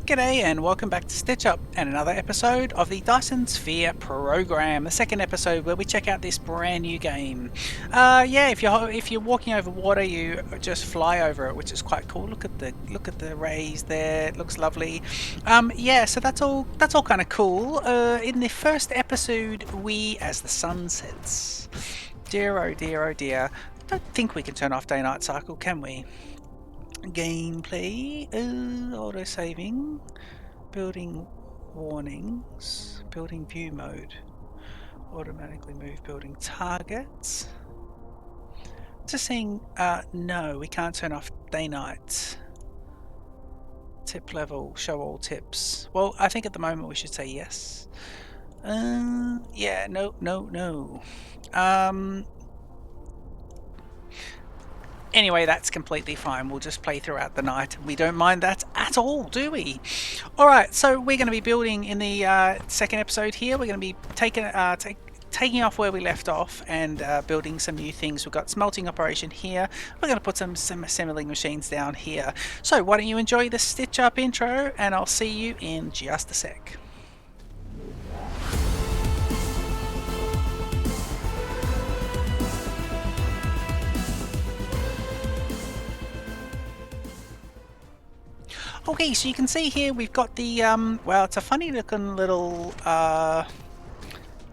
G'day and welcome back to Stitch Up and another episode of the Dyson Sphere Program, the second episode where we check out this brand new game. Yeah, if you're walking over water, you just fly over it, which is quite cool. Look at the rays there; it looks lovely. Yeah, so that's all kind of cool. In the first episode, as the sun sets, dear oh dear oh dear, I don't think we can turn off day-night cycle, can we? Gameplay, auto saving, building warnings, building view mode, automatically move building targets. Just saying, no, we can't turn off day night. Tip level, show all tips. Well, I think at the moment we should say yes. Yeah, no. Anyway, that's completely fine. We'll just play throughout the night. We don't mind that at all, do we? Alright, so we're going to be building in the second episode here. We're going to be taking off where we left off and building some new things. We've got smelting operation here. We're going to put some assembling machines down here. So why don't you enjoy the Stitch Up intro, and I'll see you in just a sec. Okay, so you can see here we've got the, well, it's a funny looking little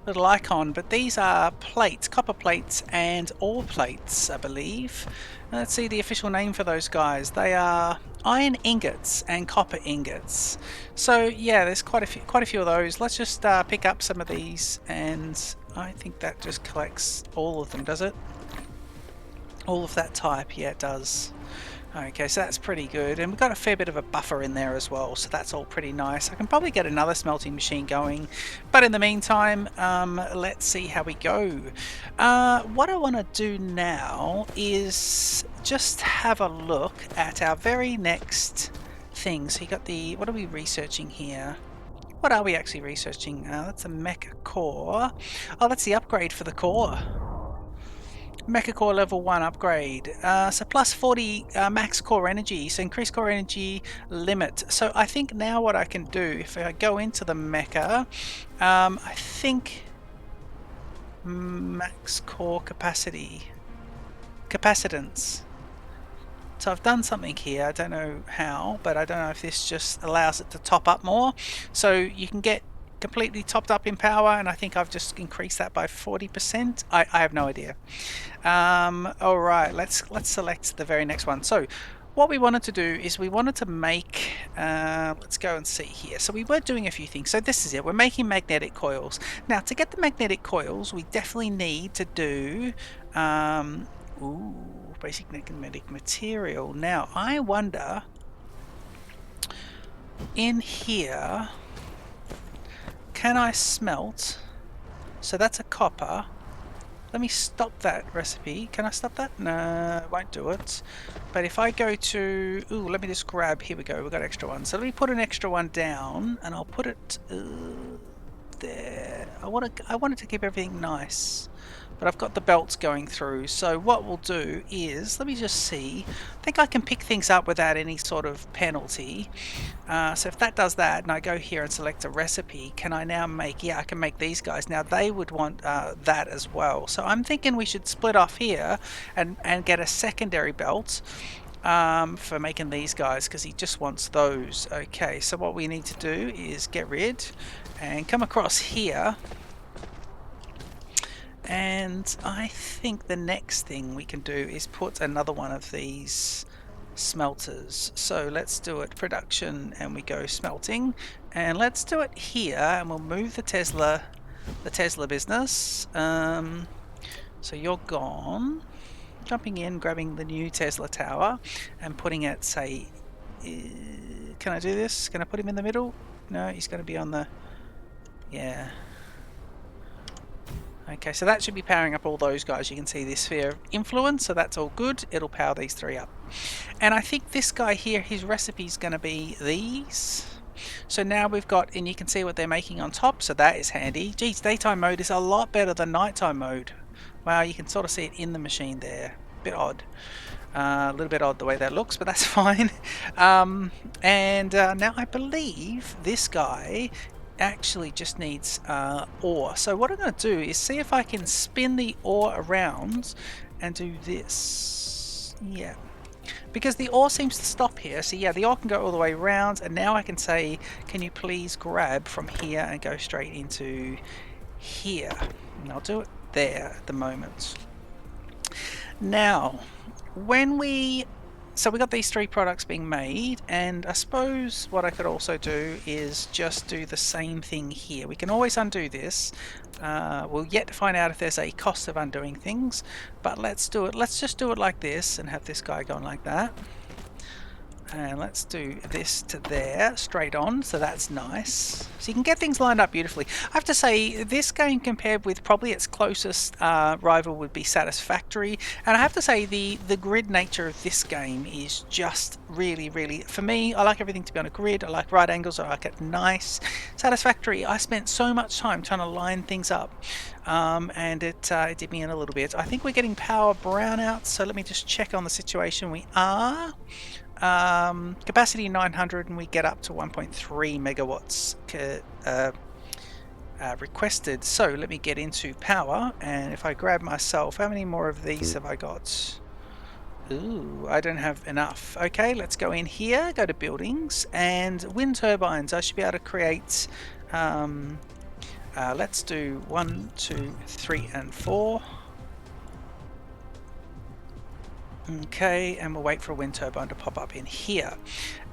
icon, but these are plates, copper plates and ore plates, I believe. Let's see the official name for those guys. They are iron ingots and copper ingots. So yeah, there's quite a few of those. Let's just pick up some of these, and I think that just collects all of them, does it? All of that type, yeah, it does. Okay, so that's pretty good, and we've got a fair bit of a buffer in there as well, so that's all pretty nice. I can probably get another smelting machine going, but in the meantime, let's see how we go. What I want to do now is just have a look at our very next thing. So you got the, what are we researching here? What are we actually researching? That's a mecha core. Oh, that's the upgrade for the core. Mecha Core level 1 upgrade. So plus 40 max core energy, so increased core energy limit. So I think now what I can do, if I go into the mecha, I think max core capacitance. So I've done something here, I don't know how, but I don't know if this just allows it to top up more. So you can get completely topped up in power, and I think I've just increased that by 40%. I have no idea. All right, let's select the very next one. So what we wanted to do is we wanted to make, let's go and see here. So we were doing a few things. So this is it. We're making magnetic coils. Now to get the magnetic coils, we definitely need to do, basic magnetic material. Now I wonder, in here, can I smelt? So that's a copper. Let me stop that recipe. Can I stop that? No, it won't do it. But if I go to, let me just grab, here we go, we've got extra one. So let me put an extra one down, and I'll put it there. I wanted to keep everything nice, but I've got the belts going through. So what we'll do is, let me just see. I think I can pick things up without any sort of penalty. So if that does that, and I go here and select a recipe, can I now make, yeah, I can make these guys. Now they would want that as well. So I'm thinking we should split off here and get a secondary belt for making these guys, because he just wants those. Okay, so what we need to do is get rid and come across here. And I think the next thing we can do is put another one of these smelters. So let's do it production, and we go smelting, and let's do it here, and we'll move the Tesla business. So you're gone. Jumping in, grabbing the new Tesla tower and putting it, say, can I do this? Can I put him in the middle? No, he's going to be on the, yeah. Okay, so that should be powering up all those guys. You can see this sphere of influence, so that's all good. It'll power these three up. And I think this guy here, his recipe is going to be these. So now we've got, and you can see what they're making on top, so that is handy. Geez, daytime mode is a lot better than nighttime mode. Wow, you can sort of see it in the machine there. Bit odd. A little bit odd the way that looks, but that's fine. Now I believe this guy actually just needs ore. So what I'm going to do is see if I can spin the ore around and do this. Yeah. Because the ore seems to stop here. So yeah, the ore can go all the way around. And now I can say, can you please grab from here and go straight into here. And I'll do it there at the moment. Now, so we got these 3 products being made, and I suppose what I could also do is just do the same thing here. We can always undo this. We'll yet to find out if there's a cost of undoing things, but let's do it. Let's just do it like this and have this guy going like that. And let's do this to there, straight on, so that's nice. So you can get things lined up beautifully. I have to say, this game compared with probably its closest rival would be Satisfactory. And I have to say, the grid nature of this game is just really, really, for me, I like everything to be on a grid. I like right angles, I like it nice. Satisfactory, I spent so much time trying to line things up. And it did me in a little bit. I think we're getting power brownouts, so let me just check on the situation. We are. Capacity 900 and we get up to 1.3 megawatts requested. So let me get into power, and if I grab myself, how many more of these have I got? Ooh, I don't have enough. Okay, let's go in here, go to buildings, and wind turbines. I should be able to create, let's do 1, 2, 3 and 4. Okay, and we'll wait for a wind turbine to pop up in here.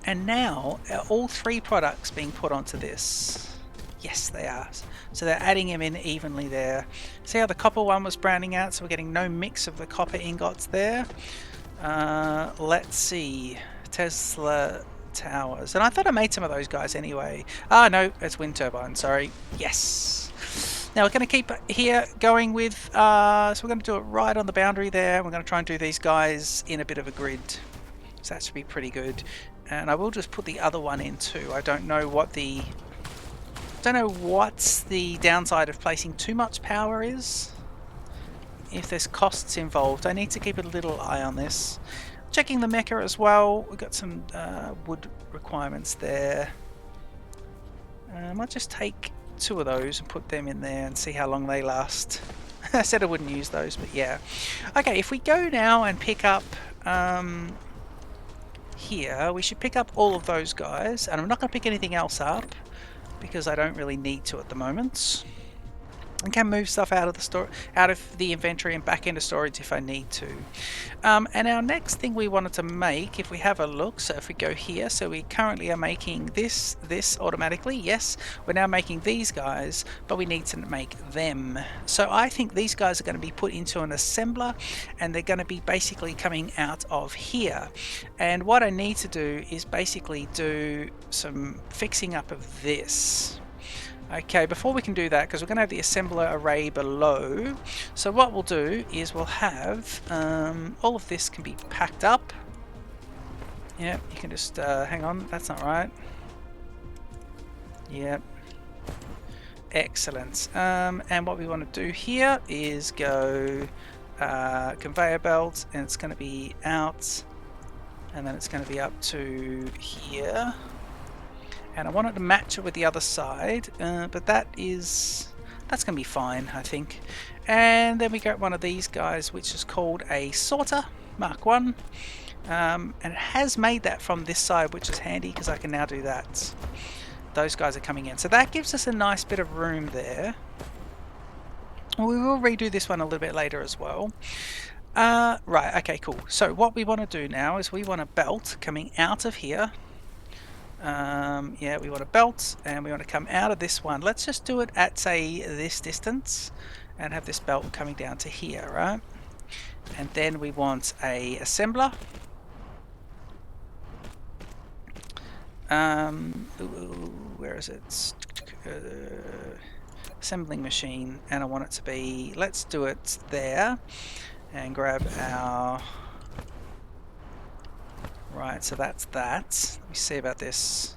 And now, all 3 products being put onto this. Yes, they are. So they're adding them in evenly there. See how the copper one was browning out, so we're getting no mix of the copper ingots there. Let's see. Tesla towers. And I thought I made some of those guys anyway. Ah, no, it's wind turbine, sorry. Yes. Now we're going to keep here going with, so we're going to do it right on the boundary there. We're going to try and do these guys in a bit of a grid. So that should be pretty good. And I will just put the other one in too. I don't know what's the downside of placing too much power is. If there's costs involved, I need to keep a little eye on this. Checking the mecha as well. We've got some wood requirements there. I might just take 2 of those and put them in there and see how long they last. I said I wouldn't use those, but yeah. Okay, if we go now and pick up here, we should pick up all of those guys, and I'm not going to pick anything else up because I don't really need to at the moment. I can move stuff out of the inventory and back into storage if I need to. And our next thing we wanted to make, if we have a look, so if we go here, so we currently are making this automatically. Yes, we're now making these guys, but we need to make them. So I think these guys are going to be put into an assembler, and they're going to be basically coming out of here. And what I need to do is basically do some fixing up of this. Okay, before we can do that, because we're going to have the assembler array below, so what we'll do is we'll have all of this can be packed up. Yep, you can just hang on, that's not right. Yep, excellent. And what we want to do here is go conveyor belt, and it's going to be out, and then it's going to be up to here. And I want it to match it with the other side, but that's going to be fine, I think. And then we got one of these guys, which is called a sorter, Mark 1. And it has made that from this side, which is handy because I can now do that. Those guys are coming in. So that gives us a nice bit of room there. We will redo this one a little bit later as well. Right, okay, cool. So what we want to do now is we want a belt coming out of here. Yeah, we want a belt, and we want to come out of this one. Let's just do it at, say, this distance, and have this belt coming down to here, right? And then we want a assembler. Where is it? Assembling machine, and I want it to be, let's do it there, and grab our... Right, so that's that. Let me see about this.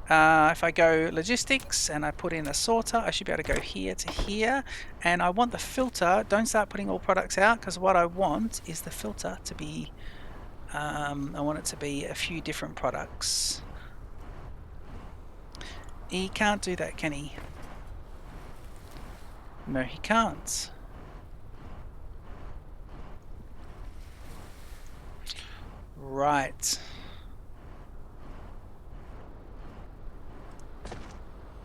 If I go logistics and I put in a sorter, I should be able to go here to here. And I want the filter, don't start putting all products out, because what I want is the filter to be I want it to be a few different products. He can't do that, can he? No, he can't. Right.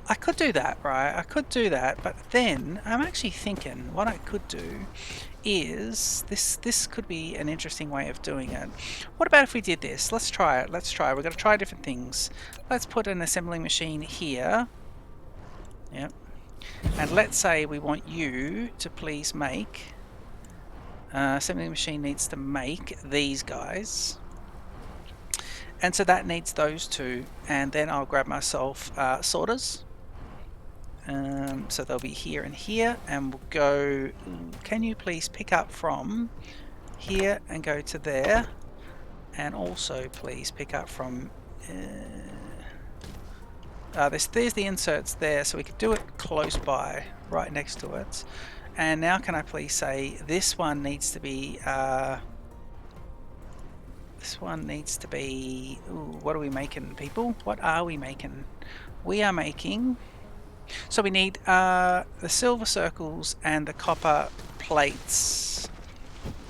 I could do that, right? I could do that, but then I'm actually thinking what I could do is this could be an interesting way of doing it. What about if we did this? Let's try it. Let's try. We're going to try different things. Let's put an assembling machine here. Yep. And let's say we want you to please make assembling machine needs to make these guys. And so that needs those two, and then I'll grab myself sorters. So they'll be here and here, and we'll go, can you please pick up from here and go to there, and also please pick up from there's the inserts there, so we could do it close by, right next to it. And now can I please say this one needs to be ooh, what are we making, people? What are we making? We are making, so we need the silver circles and the copper plates.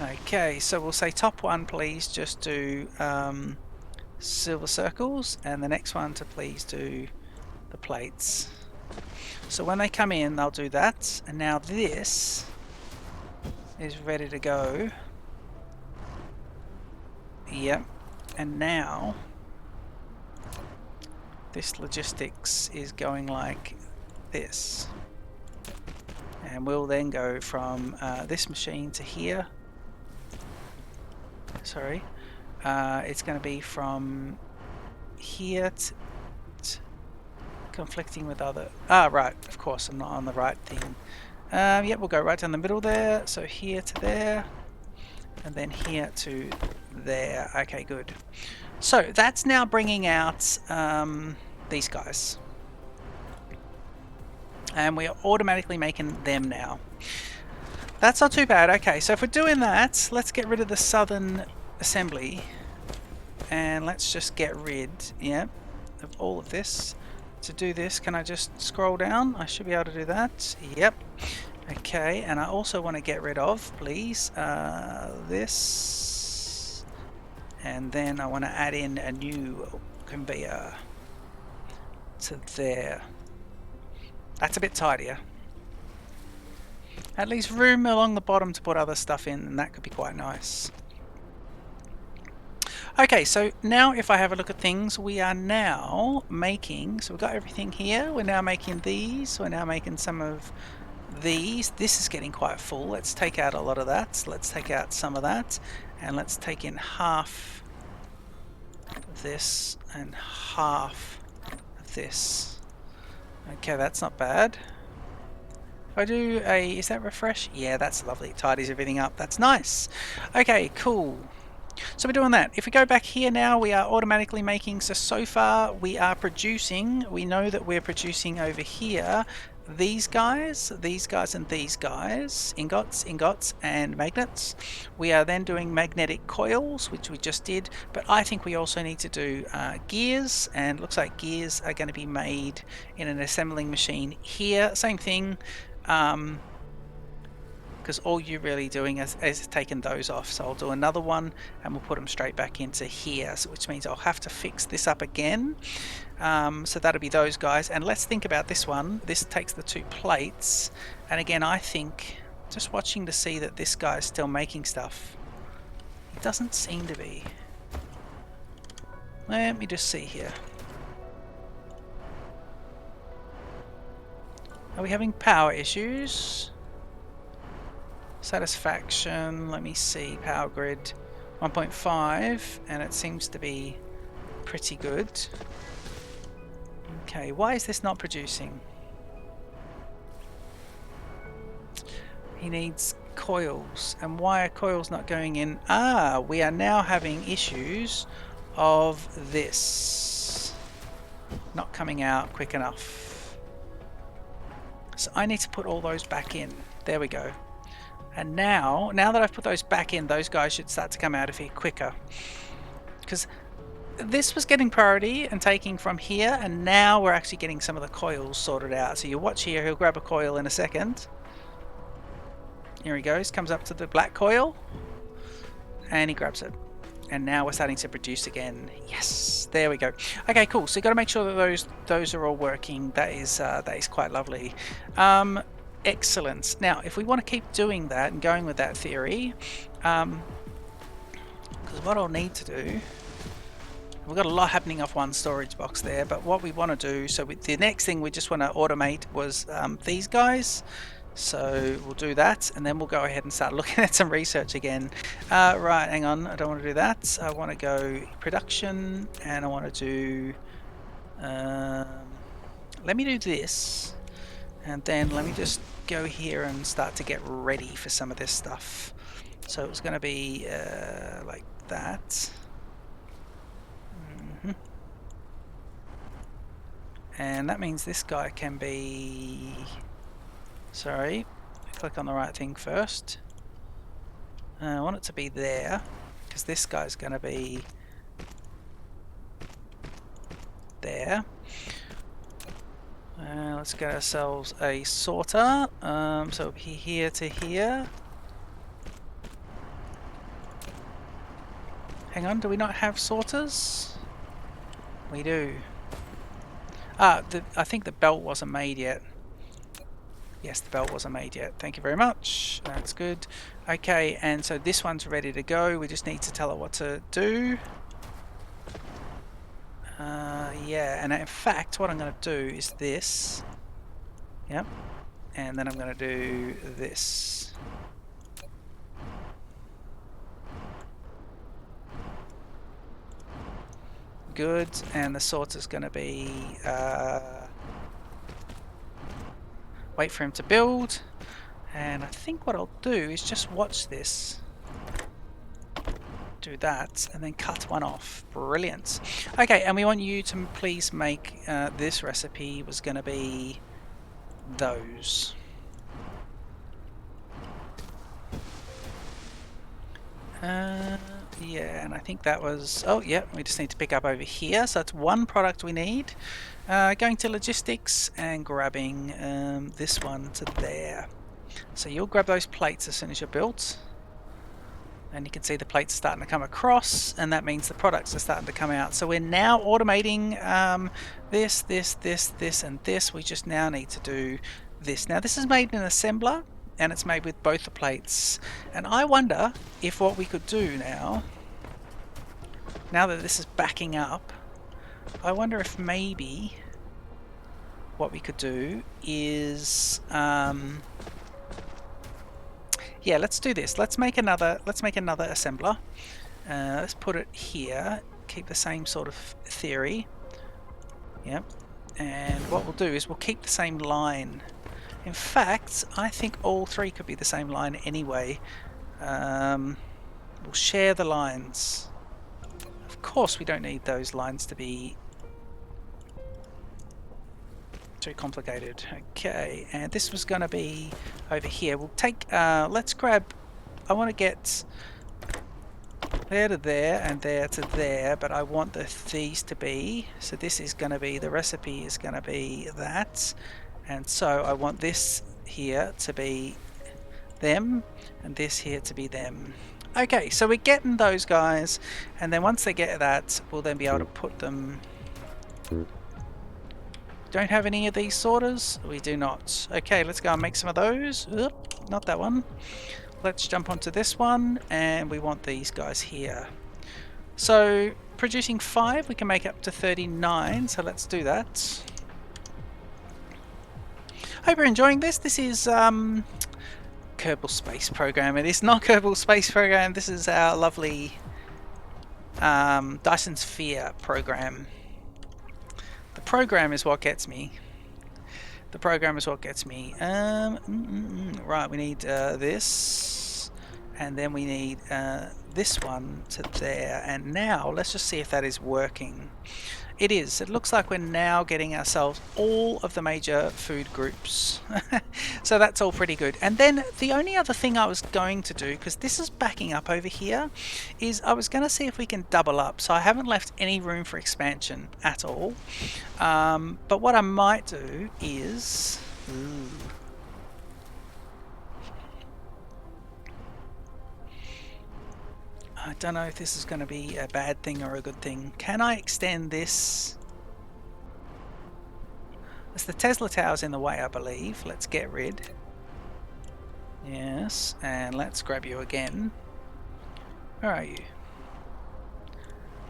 Okay, so we'll say top one, please just do silver circles, and the next one to please do the plates. So when they come in, they'll do that, and now this is ready to go. Yep, and now this logistics is going like this, and we'll then go from this machine to here. Sorry, it's going to be from here to conflicting with other. Right, of course I'm not on the right thing. Yep, we'll go right down the middle there. So here to there, and then here to there. Okay, good. So that's now bringing out these guys. And we are automatically making them now. That's not too bad. Okay, so if we're doing that, let's get rid of the southern assembly. And let's just get rid, yeah, of all of this. To do this, can I just scroll down? I should be able to do that. Yep. Okay, and I also want to get rid of, please, this. And then I want to add in a new conveyor to there. That's a bit tidier. At least room along the bottom to put other stuff in, and that could be quite nice. Okay, so now if I have a look at things, we are now making, so we've got everything here, we're now making these, we're now making some of these. This is getting quite full. Let's take out a lot of that. Let's take out some of that, and let's take in half of this and half of this. Okay, that's not bad. If I do a, is that refresh? Yeah, that's lovely. It tidies everything up. That's nice. Okay, cool. So we're doing that. If we go back here now, we are automatically making, so far we are producing, we know that we're producing over here these guys, and these guys, ingots, and magnets. We are then doing magnetic coils, which we just did, but I think we also need to do gears, and looks like gears are going to be made in an assembling machine here. Same thing. Because all you're really doing is taking those off. So I'll do another one and we'll put them straight back into here, so which means I'll have to fix this up again. So that'll be those guys, and let's think about this one. This takes the two plates, and again I think, just watching to see that this guy's still making stuff. He doesn't seem to be. Let me just see here. Are we having power issues? Satisfaction, let me see, power grid 1.5, and it seems to be pretty good. Okay, why is this not producing? He needs coils, and why are coils not going in? We are now having issues of this not coming out quick enough. So I need to put all those back in. There we go. And now that I've put those back in, those guys should start to come out of here quicker. because this was getting priority and taking from here, and now we're actually getting some of the coils sorted out. So you watch here, he'll grab a coil in a second. Here he goes, comes up to the black coil, and he grabs it. And now we're starting to produce again. Yes, there we go. Okay, cool. So you got to make sure that those are all working. That is quite lovely. Excellent. Now, if we want to keep doing that and going with that theory, because what I'll need to do, we've got a lot happening off one storage box there, but what we want to do, so the next thing we just want to automate was these guys. So we'll do that, and then we'll go ahead and start looking at some research again. Right, hang on, I don't want to do that. I want to go production, and I want to do, let me do this, and then let me just go here and start to get ready for some of this stuff. So it's going to be like that. And that means this guy can be... Sorry, click on the right thing first. I want it to be there, because this guy's going to be there. Let's get ourselves a sorter. So here to here. Hang on, do we not have sorters? We do. I think the belt wasn't made yet. Yes, the belt wasn't made yet. Thank you very much. That's good. Okay, and so this one's ready to go. We just need to tell it what to do. Yeah, and in fact, what I'm going to do is this. Yep. And then I'm going to do this. Good. And the sorter's going to be... wait for him to build, and I think what I'll do is just watch this, do that, and then cut one off. Brilliant. Okay, and we want you to please make this recipe was going to be those. Yeah, and I think that was... Oh, yeah, we just need to pick up over here. So that's one product we need. Going to logistics and grabbing this one to there. So you'll grab those plates as soon as you're built. And you can see the plates starting to come across, and that means the products are starting to come out. So we're now automating this, and this. We just now need to do this. Now this is made in an assembler, and it's made with both the plates. And I wonder if what we could do now that this is backing up, I wonder if maybe what we could do is yeah, let's do this. Let's make another assembler. Let's put it here. Keep the same sort of theory. Yep. And what we'll do is we'll keep the same line. In fact, I think all three could be the same line anyway. We'll share the lines. Of course, we don't need those lines to be too complicated. Okay, and this was going to be over here. We'll take, let's grab, I want to get there to there and there to there, but I want these to be, so this is going to be, the recipe is going to be that. And so I want this here to be them, and this here to be them. Okay, so we're getting those guys, and then once they get that, we'll then be able to put them... Don't have any of these sorters? We do not. Okay, let's go and make some of those. Oop, not that one. Let's jump onto this one, and we want these guys here. So, producing 5, we can make up to 39, so let's do that. Hope you're enjoying this. This is Kerbal Space Program. It is not Kerbal Space Program. This is our lovely Dyson Sphere Program. The program is what gets me. The program is what gets me. Right, we need this, and then we need this one to there. And now let's just see if that is working. It is. It looks like we're now getting ourselves all of the major food groups. So that's all pretty good. And then the only other thing I was going to do, because this is backing up over here, is I was going to see if we can double up. So I haven't left any room for expansion at all. But what I might do is... Ooh. I don't know if this is going to be a bad thing or a good thing. Can I extend this? It's the Tesla Tower's in the way, I believe. Let's get rid. Yes, and let's grab you again. Where are you?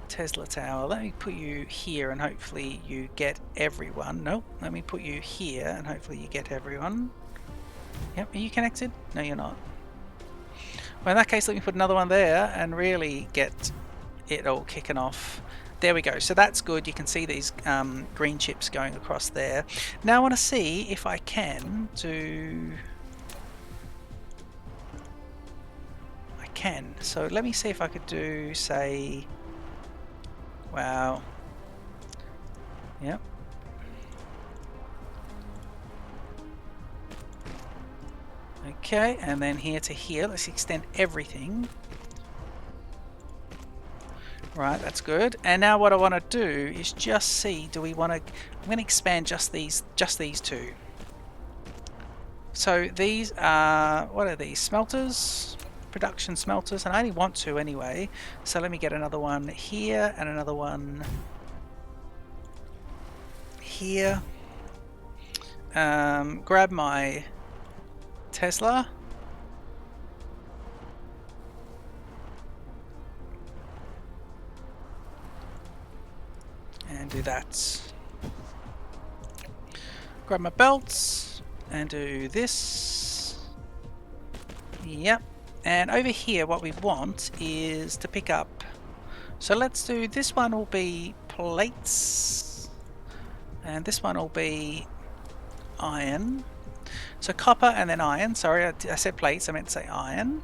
Tesla Tower. Let me put you here and hopefully you get everyone. Nope, let me put you here and hopefully you get everyone. Yep, are you connected? No, you're not. Well, in that case, let me put another one there and really get it all kicking off. There we go. So that's good. You can see these green chips going across there. Now I want to see if I can do... I can. So let me see if I could do, say... Wow. Yep. Okay, and then here to here. Let's extend everything. Right, that's good. And now what I want to do is just see, do we want to... I'm going to expand just these two. So these are... What are these? Smelters? Production smelters. And I only want two anyway. So let me get another one here and another one here. Grab my Tesla. And do that. Grab my belts and do this. Yep. And over here what we want is to pick up. So let's do, this one will be plates. And this one will be iron. So copper and then iron. Sorry, I said plates, I meant to say iron.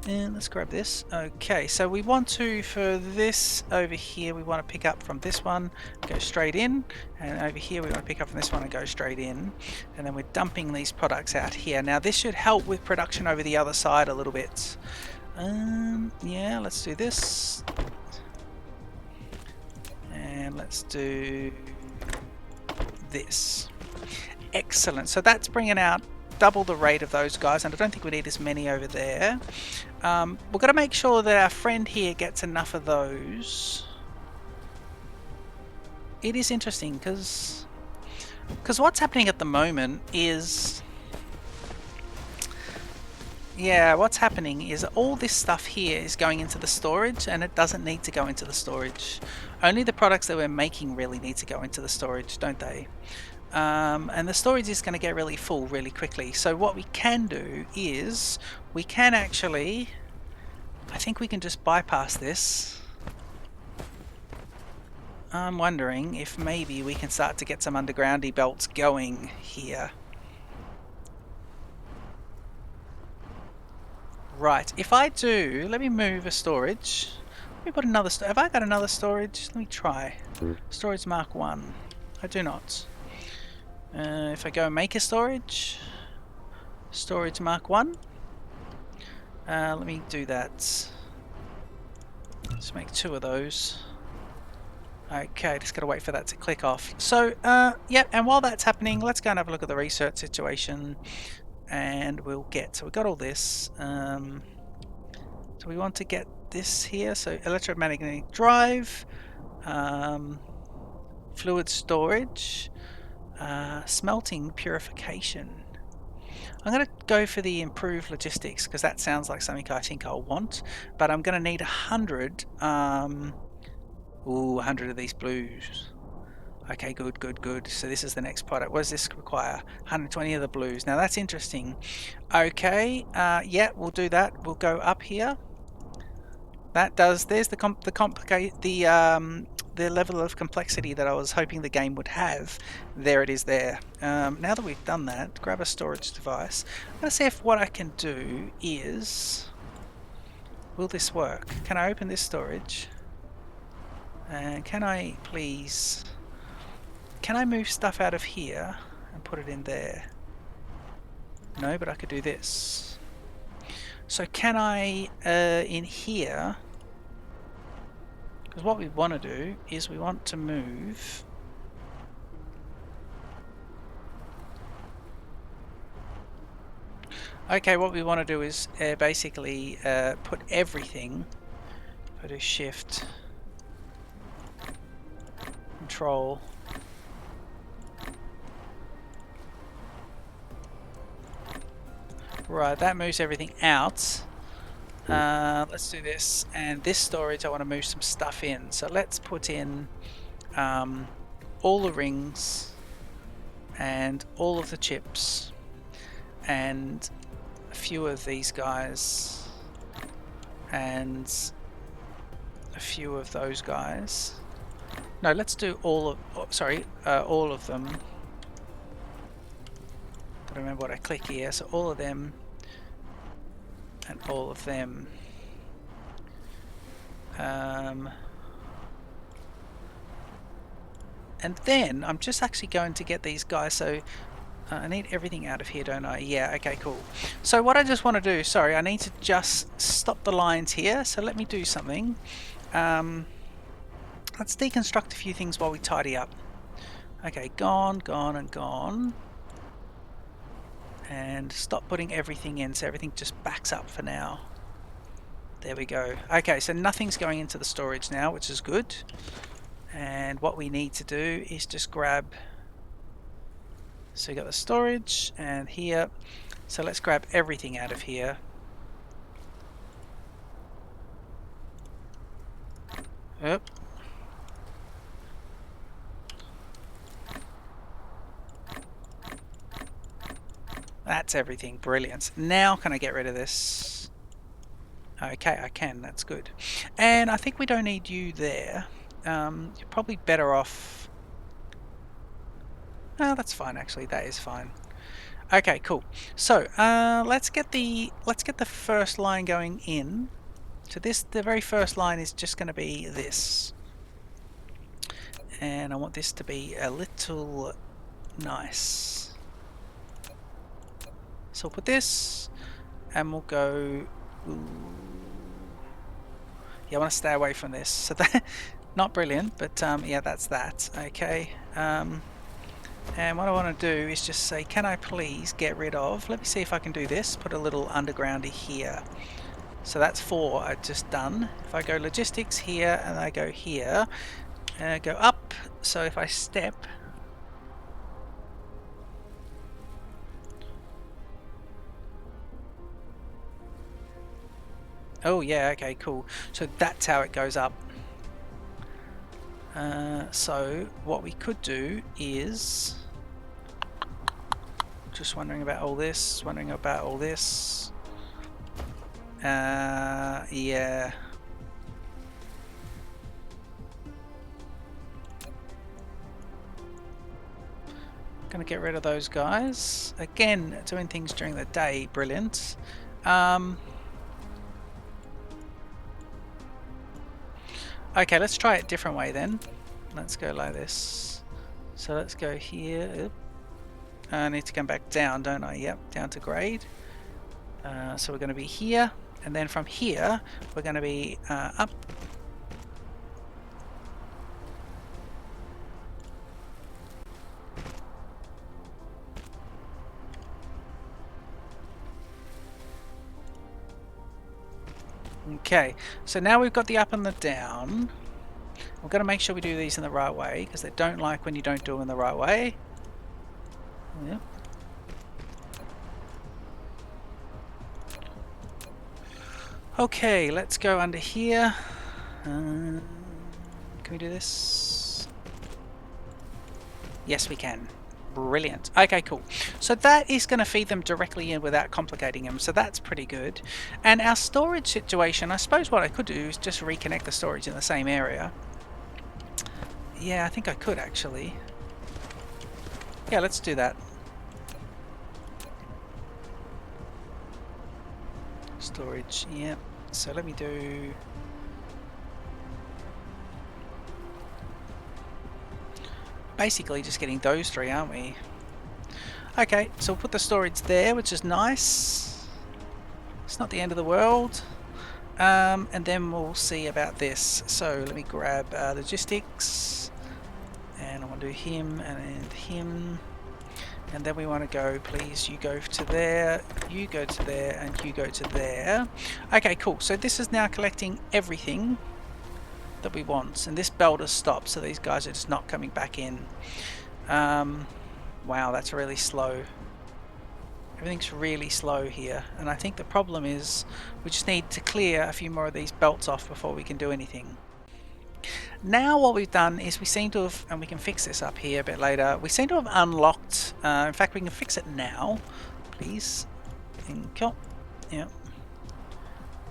And let's grab this. Okay, so we want to, for this over here, we want to pick up from this one, go straight in. And over here we want to pick up from this one and go straight in. And then we're dumping these products out here. Now this should help with production over the other side a little bit. Yeah, let's do this. And let's do this. Excellent. So that's bringing out double the rate of those guys, and I don't think we need as many over there. We've got to make sure that our friend here gets enough of those. It is interesting because what's happening at the moment is, yeah, what's happening is all this stuff here is going into the storage, and it doesn't need to go into the storage. Only the products that we're making really need to go into the storage, don't they? And the storage is going to get really full really quickly. So what we can do is we can actually, I think we can just bypass this. I'm wondering if maybe we can start to get some undergroundy belts going here. Right, if I do, let me move a storage. Let me put another, have I got another storage? Let me try. Storage Mark 1. I do not. If I go make a storage Mark 1, let me do that. Let's make 2 of those. Okay, just gotta wait for that to click off. So, yeah, and while that's happening, let's go and have a look at the research situation, and we'll get, so we got all this. So we want to get this here, so electromagnetic drive, fluid storage, smelting purification. I'm going to go for the improved logistics because that sounds like something I think I'll want, but I'm going to need 100 100 of these blues. Okay, good. So this is the next product. What does this require? 120 of the blues. Now that's interesting. Okay, yeah, we'll do that. We'll go up here. That does, there's the level of complexity that I was hoping the game would have. There it is there. Now that we've done that, grab a storage device. I'm going to see if what I can do is... Will this work? Can I open this storage? And can I please... Can I move stuff out of here and put it in there? No, but I could do this. So can I, in here... Because what we want to do is we want to move... Okay, what we want to do is basically put everything... If I do shift... Control... Right, that moves everything out. Let's do this. And this storage, I want to move some stuff in. So let's put in all the rings and all of the chips and a few of these guys and a few of those guys. No, let's do all of, all of them. Gotta remember what I click here. So all of them and all of them. And then I'm just actually going to get these guys. So I need everything out of here, don't I? Yeah, okay, cool. So what I just want to do, sorry, I need to just stop the lines here. So let me do something. Let's deconstruct a few things while we tidy up. Okay, gone, gone, and gone. And stop putting everything in so everything just backs up for now. There we go. Okay, so nothing's going into the storage now, which is good. And what we need to do is just grab... So we got the storage and here. So let's grab everything out of here. Oop. That's everything. Brilliant. Now can I get rid of this? Okay, I can. That's good. And I think we don't need you there. You're probably better off... Oh, that's fine actually. That is fine. Okay, cool. So let's get the first line going in. So the very first line is just going to be this. And I want this to be a little nice. So we'll put this, and we'll go... Ooh. Yeah, I want to stay away from this. So that, not brilliant, but yeah, that's that. Okay. And what I want to do is just say, can I please get rid of... Let me see if I can do this. Put a little undergroundy here. So that's 4 I've just done. If I go logistics here, and I go here, go up. So if I step... Oh yeah, okay, cool. So that's how it goes up. So what we could do is... Just wondering about all this, yeah. Gonna get rid of those guys. Again, doing things during the day, brilliant. Okay, let's try it a different way then. Let's go like this. So let's go here. I need to come back down, don't I? Yep, down to grade. So we're going to be here, and then from here we're going to be up. Okay, so now we've got the up and the down. We've got to make sure we do these in the right way, because they don't like when you don't do them in the right way. Yep. Okay, let's go under here. Can we do this? Yes, we can. Brilliant. Okay, cool. So that is going to feed them directly in without complicating them, so that's pretty good. And our storage situation, I suppose what I could do is just reconnect the storage in the same area. Yeah, I think I could actually. Yeah, let's do that. Storage, yeah. So let me do... basically just getting those three, aren't we? Okay, so we'll put the storage there, which is nice. It's not the end of the world. And then we'll see about this. So let me grab logistics, and I want to do him and him, and then we want to go, please, you go to there, you go to there, and you go to there. Okay, cool. So this is now collecting everything that we want, and this belt has stopped, so these guys are just not coming back in. Wow, that's really slow. Everything's really slow here, and I think the problem is we just need to clear a few more of these belts off before we can do anything. Now what we've done is we seem to have, and we can fix this up here a bit later, we seem to have unlocked, in fact we can fix it now, please. Yeah.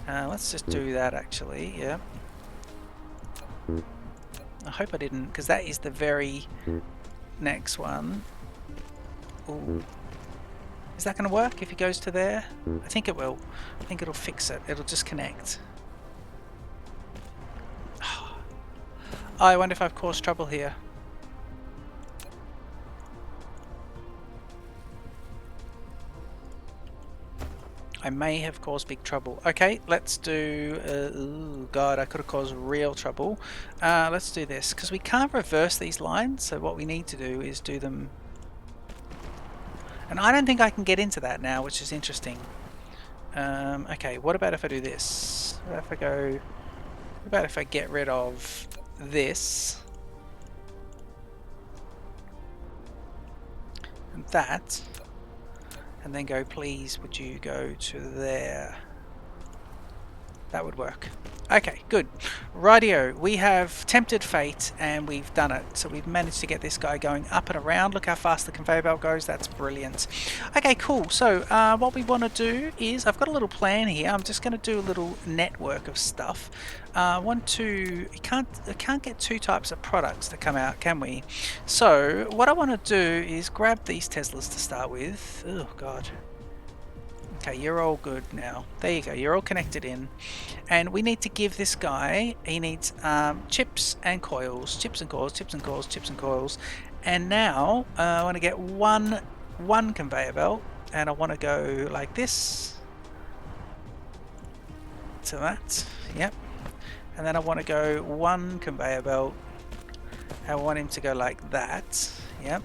Let's just do that actually, yeah. I hope I didn't, because that is the very next one. Ooh. Is that going to work if he goes to there? I think it will. I think it'll fix it. It'll just connect. Oh, I wonder if I've caused trouble here. I may have caused big trouble. Okay, let's do... oh god, I could have caused real trouble. Let's do this, because we can't reverse these lines, so what we need to do is do them... And I don't think I can get into that now, which is interesting. Okay, what about if I do this? What if I go... What about if I get rid of this? And that. And then go, please, would you go to there? That would work. Okay, good. Rightio, we have tempted fate and we've done it. So we've managed to get this guy going up and around. Look how fast the conveyor belt goes. That's brilliant. Okay, cool. So what we want to do is, I've got a little plan here. I'm just going to do a little network of stuff. You can't get two types of products to come out, can we? So what I want to do is grab these Teslas to start with. Oh, God. Okay, you're all good now. There you go, you're all connected in. And we need to give this guy, he needs chips and coils. Chips and coils, chips and coils, chips and coils. And now I want to get one conveyor belt, and I want to go like this to that. Yep. And then I want to go one conveyor belt. I want him to go like that. Yep.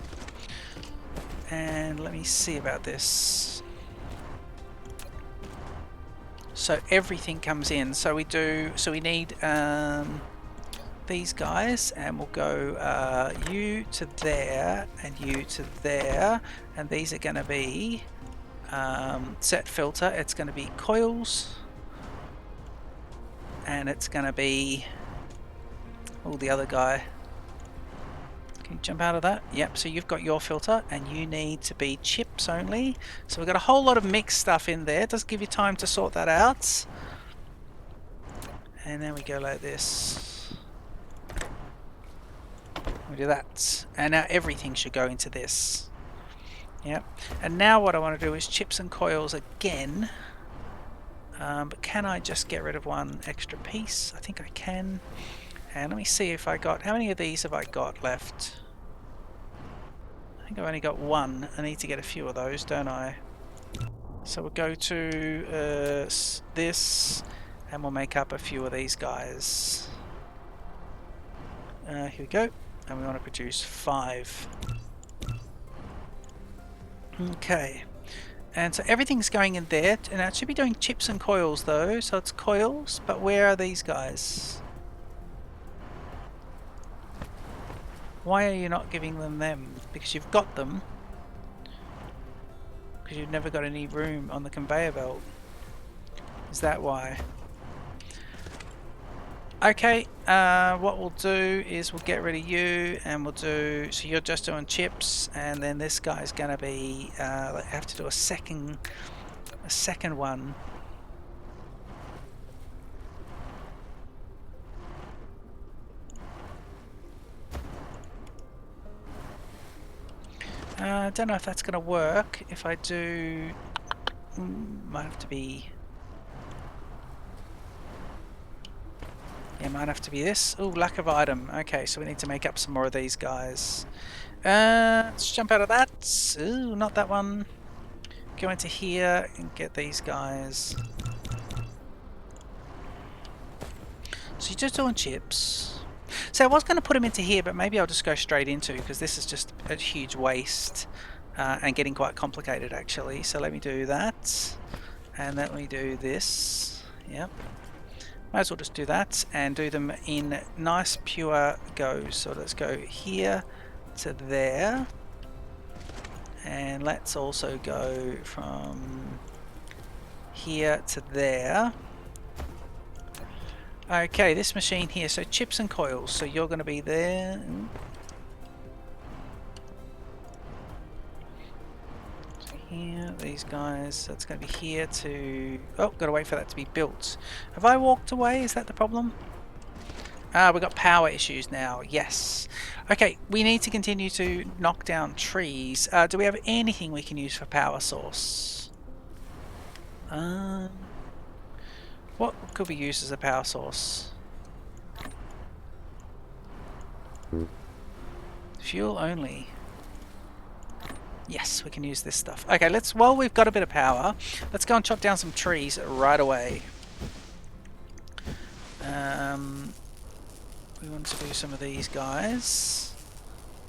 And let me see about this. So everything comes in. So we need these guys, and we'll go you to there and you to there, and these are going to be set filter. It's going to be coils, and it's going to be the other guy. Can you jump out of that? Yep, so you've got your filter and you need to be chips only. So we've got a whole lot of mixed stuff in there. It does give you time to sort that out. And then we go like this. We do that. And now everything should go into this. Yep. And now what I want to do is chips and coils again. But can I just get rid of one extra piece? I think I can. And let me see if I got... How many of these have I got left? I think I've only got one. I need to get a few of those, don't I? So we'll go to this, and we'll make up a few of these guys. Here we go. And we want to produce 5. Okay. And so everything's going in there. And it should be doing chips and coils though. So it's coils, but where are these guys? Why are you not giving them? Because you've got them. Because you've never got any room on the conveyor belt. Is that why? Okay, what we'll do is we'll get rid of you, and we'll do... So you're just doing chips, and then this guy's going to be... I have to do a second one. I don't know if that's going to work. If I do... might have to be... Yeah, might have to be this. Oh, lack of item. Okay, so we need to make up some more of these guys. Let's jump out of that. Ooh, not that one. Go into here and get these guys. So you're just doing chips. So I was going to put them into here, but maybe I'll just go straight into, because this is just a huge waste and getting quite complicated actually. So let me do that, and let me do this. Yep. Might as well just do that and do them in nice pure goes. So let's go here to there, and let's also go from here to there. Okay, this machine here, so chips and coils, so you're going to be there. So here, these guys, so it's going to be here to... Oh, got to wait for that to be built. Have I walked away? Is that the problem? Ah, we've got power issues now, yes. Okay, we need to continue to knock down trees. Do we have anything we can use for power source? What could we use as a power source? Fuel only. Yes, we can use this stuff. Okay, let's, while we've got a bit of power, let's go and chop down some trees right away. We want to do some of these guys.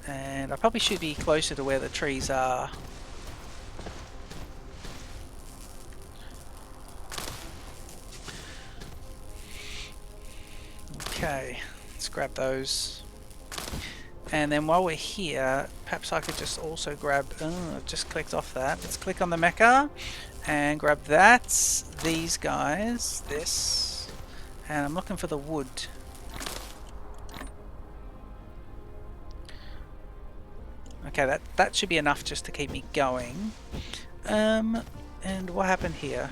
And I probably should be closer to where the trees are. Okay, let's grab those. And then while we're here, perhaps I could just also grab... Oh, I've just clicked off that. Let's click on the mecha and grab that. These guys. This. And I'm looking for the wood. Okay, that should be enough just to keep me going. And what happened here?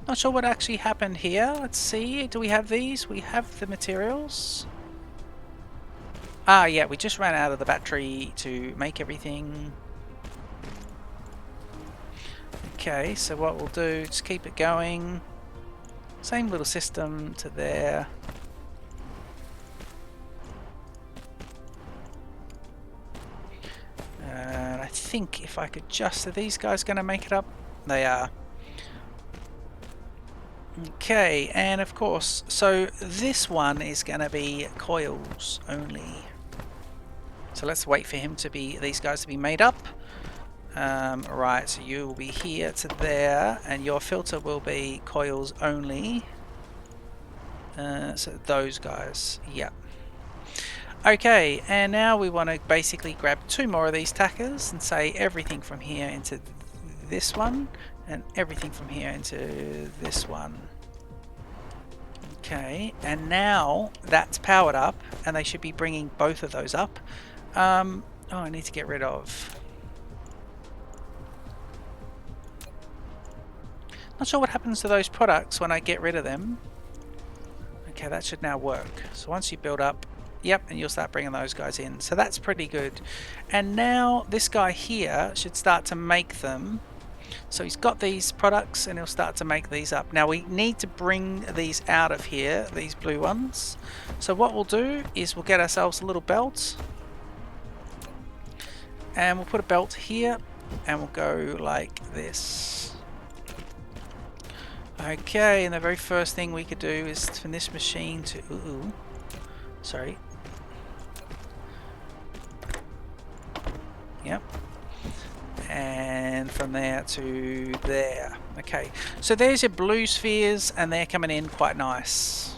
Not sure what actually happened here. Let's see. Do we have these? We have the materials. Ah, yeah, we just ran out of the battery to make everything. Okay, so what we'll do, just keep it going. Same little system to there. And I think if I could just... Are these guys going to make it up? They are. Okay, and of course, so this one is going to be coils only. So let's wait for him to be, these guys to be made up. Right, so you will be here to there, and your filter will be coils only. So those guys, yeah. Okay, and now we want to basically grab two more of these tackers and say everything from here into this one, and everything from here into this one. Okay, and now that's powered up, and they should be bringing both of those up. Oh, I need to get rid of... Not sure what happens to those products when I get rid of them. Okay, that should now work. So once you build up, yep, and you'll start bringing those guys in. So that's pretty good. And now this guy here should start to make them. So he's got these products and he'll start to make these up. Now we need to bring these out of here, these blue ones. So what we'll do is we'll get ourselves a little belt. And we'll put a belt here and we'll go like this. Okay, and the very first thing we could do is from this machine to... Ooh, sorry. Yep. And from there to there. Okay, so there's your blue spheres, and they're coming in quite nice.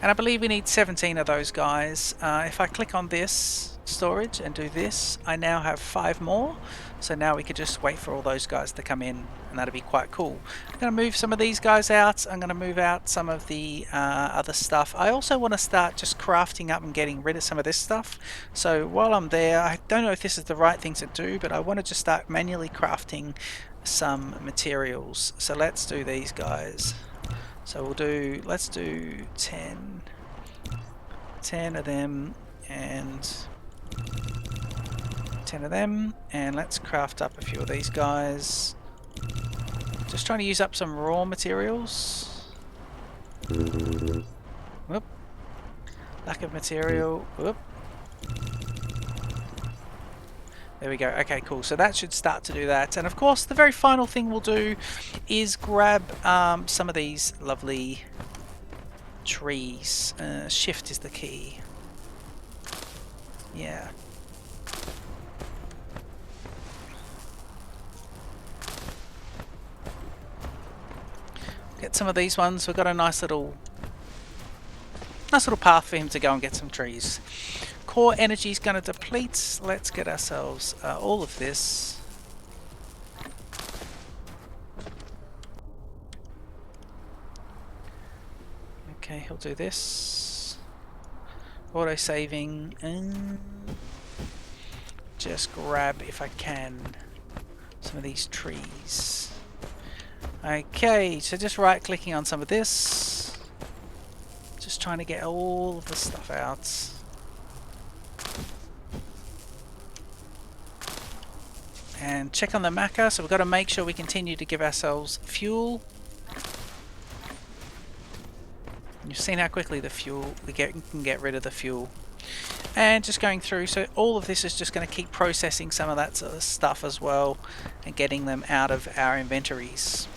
And I believe we need 17 of those guys. If I click on this storage and do this, I now have 5 more. So now we could just wait for all those guys to come in, and that'll be quite cool. I'm going to move some of these guys out. I'm going to move out some of the other stuff. I also want to start just crafting up and getting rid of some of this stuff. So while I'm there, I don't know if this is the right thing to do, but I want to just start manually crafting some materials. So let's do these guys. So let's do 10 of them and 10 of them, and let's craft up a few of these guys. Just trying to use up some raw materials. Whoop. Lack of material. Whoop. There we go. Okay, cool. So that should start to do that. And of course, the very final thing we'll do is grab some of these lovely trees. Shift is the key. Yeah. Get some of these ones. We've got a nice little path for him to go and get some trees. Core energy is going to deplete. Let's get ourselves all of this. Okay, he'll do this. Auto saving and just grab, if I can, some of these trees. Okay, so just right clicking on some of this. Just trying to get all of the stuff out. And check on the macca, so we've got to make sure we continue to give ourselves fuel. You've seen how quickly the fuel we can get rid of the fuel. And just going through, so all of this is just going to keep processing some of that sort of stuff as well and getting them out of our inventories.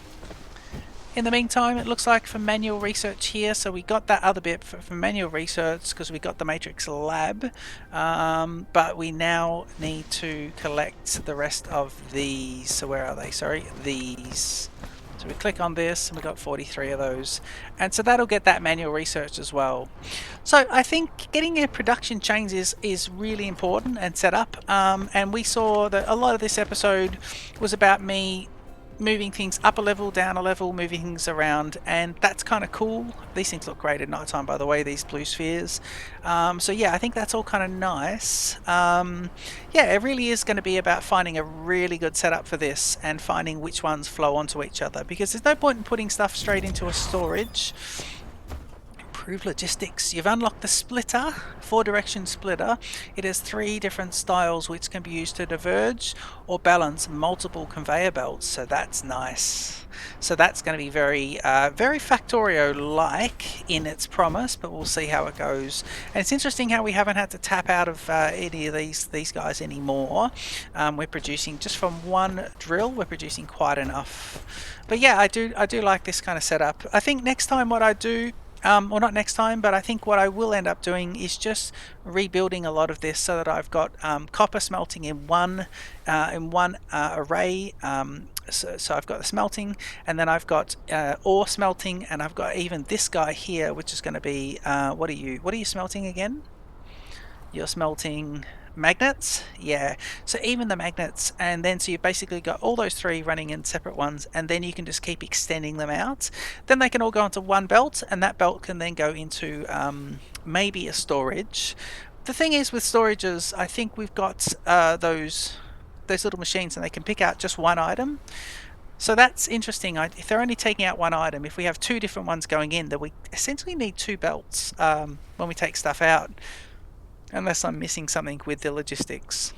In the meantime, it looks like for manual research here, so we got that other bit for manual research because we got the Matrix Lab, but we now need to collect the rest of these. So where are they? Sorry, these. So we click on this and we got 43 of those, and so that'll get that manual research as well. So I think getting your production chains is really important and set up, and we saw that a lot of this episode was about me moving things up a level, down a level, moving things around, and that's kind of cool. These things look great at night time, by the way, these blue spheres. So yeah, I think that's all kind of nice. Yeah, it really is going to be about finding a really good setup for this and finding which ones flow onto each other, because there's no point in putting stuff straight into a storage. Improve logistics. You've unlocked the splitter, 4-direction splitter. It has 3 different styles which can be used to diverge or balance multiple conveyor belts, so that's nice. So that's going to be very Factorio-like in its promise, but we'll see how it goes. And it's interesting how we haven't had to tap out of any of these guys anymore. We're producing just from one drill. We're producing quite enough. But yeah, I do like this kind of setup. I think next time what I do. Well, not next time, but I think what I will end up doing is just rebuilding a lot of this so that I've got copper smelting in one array. So I've got the smelting, and then I've got ore smelting, and I've got even this guy here, which is going to be what are you smelting again? You're smelting magnets, yeah, so even the magnets, and then so you've basically got all those 3 running in separate ones, and then you can just keep extending them out. Then they can all go into one belt, and that belt can then go into maybe a storage. The thing is with storages, I think we've got those little machines, and they can pick out just one item. So that's interesting. If they're only taking out one item, if we have 2 different ones going in, then we essentially need 2 belts when we take stuff out. Unless I'm missing something with the logistics.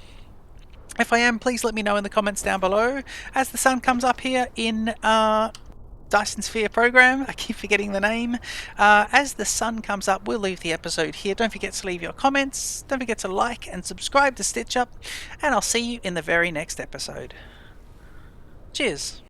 If I am, please let me know in the comments down below. As the sun comes up here in Dyson Sphere Program, I keep forgetting the name. As the sun comes up, we'll leave the episode here. Don't forget to leave your comments. Don't forget to like and subscribe to Stitch Up. And I'll see you in the very next episode. Cheers.